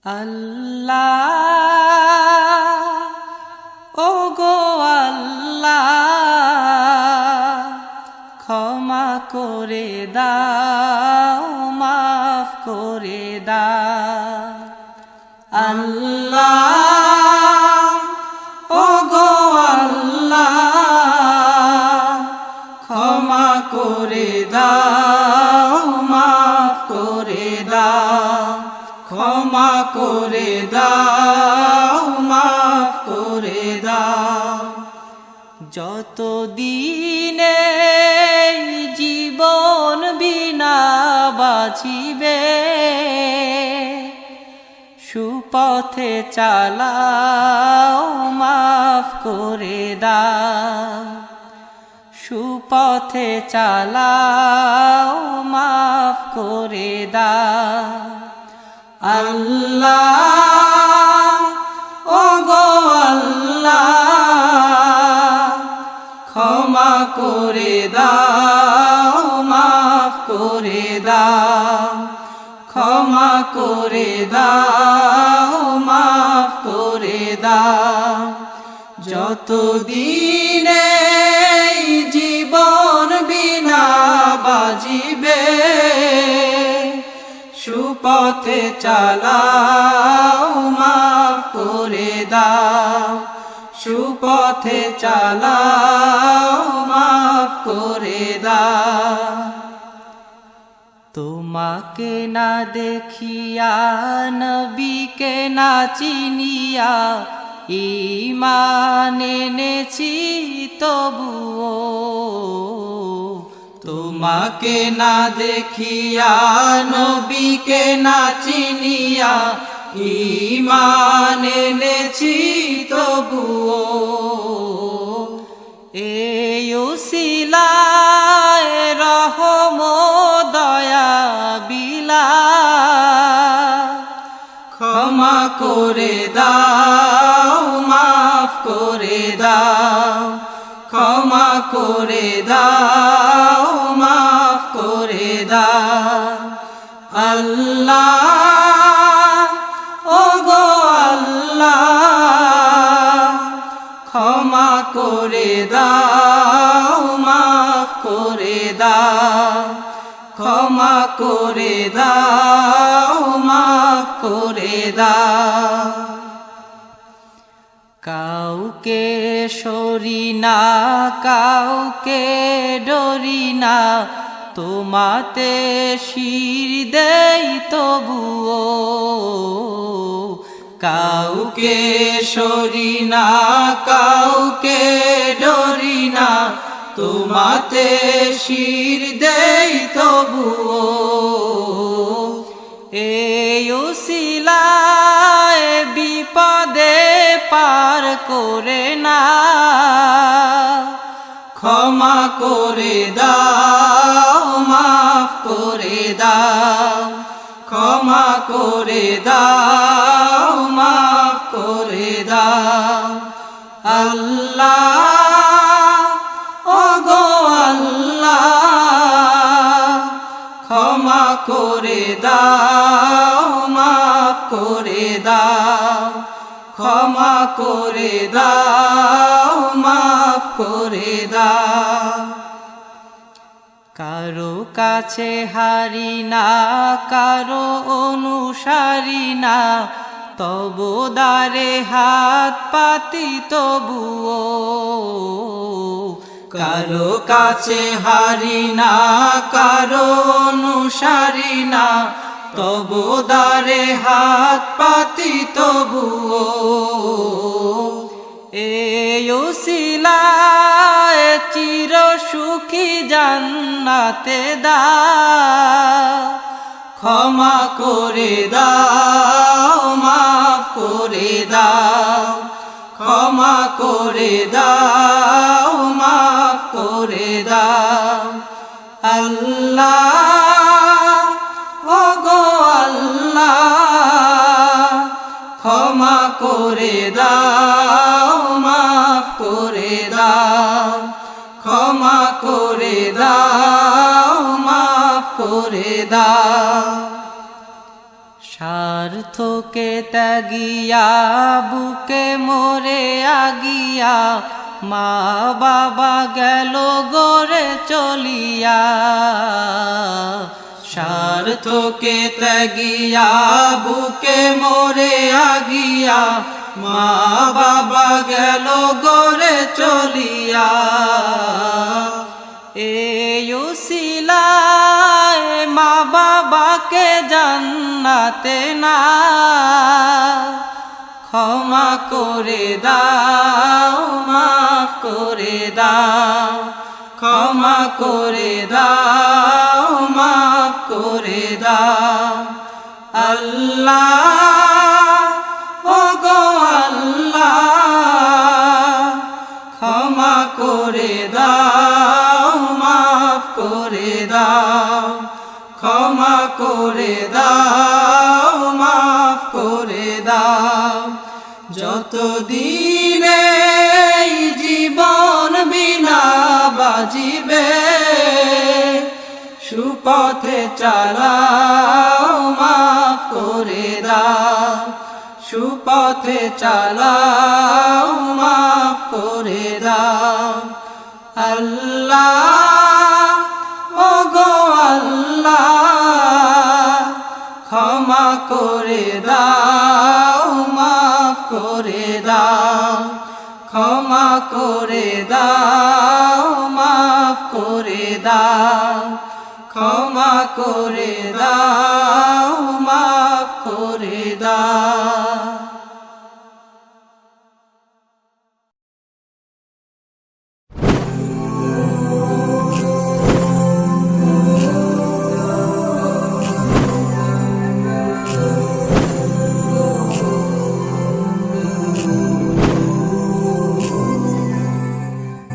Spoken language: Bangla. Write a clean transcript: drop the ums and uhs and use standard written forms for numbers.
আল্লাহ ও গো আল্লাহ ক্ষমা করে দাও মাফ করে দাও আল্লাহ ও গো আল্লাহ ক্ষমা করে দাও মাফ করে দাও ক্ষমা করে দাও মাফ করে দাও যত দিনে জীবন বিনা বাঁচিবে সুপথে চালাও মাফ করে দাও সুপথে চালাও মাফ করে দাও আল্লাহ ও গো আল্লাহ ক্ষমা করে দাও মাফ করে দাও ক্ষমা করে দাও মাফ করে দাও যত দিনে জীবন বিনা বাজিবে সুপথে চালাও মাফ করে দাও সুপথে চালাও মাফ করে দাও তোমাকে না দেখিয়া নবীকে না চিনিয়া ঈমান এনেছি তবুও তোমাকে না দেখিয়া নবীকে না চিনিয়া ঈমান এনেছি তবুও এই উসিলায় রহম দয়া বিলা ক্ষমা করে দাও মাফ করে দাও ক্ষমা করে দাও মাফ করে দাও আল্লাহ ও গো আল্লাহ ক্ষমা করে দাও মাফ করে দাও ক্ষমা করে দাও মাফ করে দাও কাউকে সরি না কাউকে ডরি না তোমাতে শির দেই তবুও কাউকে সরি না কাউকে ডরি না তোমাতে শির দেই তবুও এই উসিলায় বিপদে পার করে না ক্ষমা করে দাও মাফ করে দাও ক্ষমা করে দাও মাফ করে দাও আল্লাহ ও গো আল্লাহ ক্ষমা করে দাও মাফ করে দাও ক্ষমা করে দাও মাফ করে দাও কারো কাছে হারি না কারো অনুসারী না তবু দ্বারে হাত পাতি তবুও কারো কাছে হারি না কারো অনুসারী না তবু দ্বারে হাত পাতি তবুও এই উসিলায় চির সুখী জান্নাতে দাও ক্ষমা করে দাও মাফ করে দাও ক্ষমা করে দাও মাফ করে দাও আল্লাহ ও গো আল্লাহ ক্ষমা করে দাও মাফ করে দাও ক্ষমা করে দাও মাফ করে দাও স্বার্থ স্বার্থকে ত্যাগিয়া বুকে মোরে আগিয়া মা বাবা গেল গড়ে চলিয়া স্বার্থকে ত্যাগিয়া বুকে মোরে আগিয়া মা বাবা গেল গড়ে চলিয়া এই উসিলায় মা বাবাকে জান্নাতে না ক্ষমা করে দাও মাফ করে দাও ক্ষমা করে দাও মাফ করে দাও আল্লাহ ও গো আল্লাহ ক্ষমা করে দাও মাফ করে দাও ক্ষমা করে দাও মাফ করে দাও যতদিনে এই জীবন বিনা বাজিবে সুপথে চালাও মাফ করে দাও সুপথে চালাও মাফ করে দাও আল্লাহ ও গো আল্লাহ ক্ষমা করে দাও মাফ করে দাও ক্ষমা করে দাও মাফ করে দাও ক্ষমা করে দাও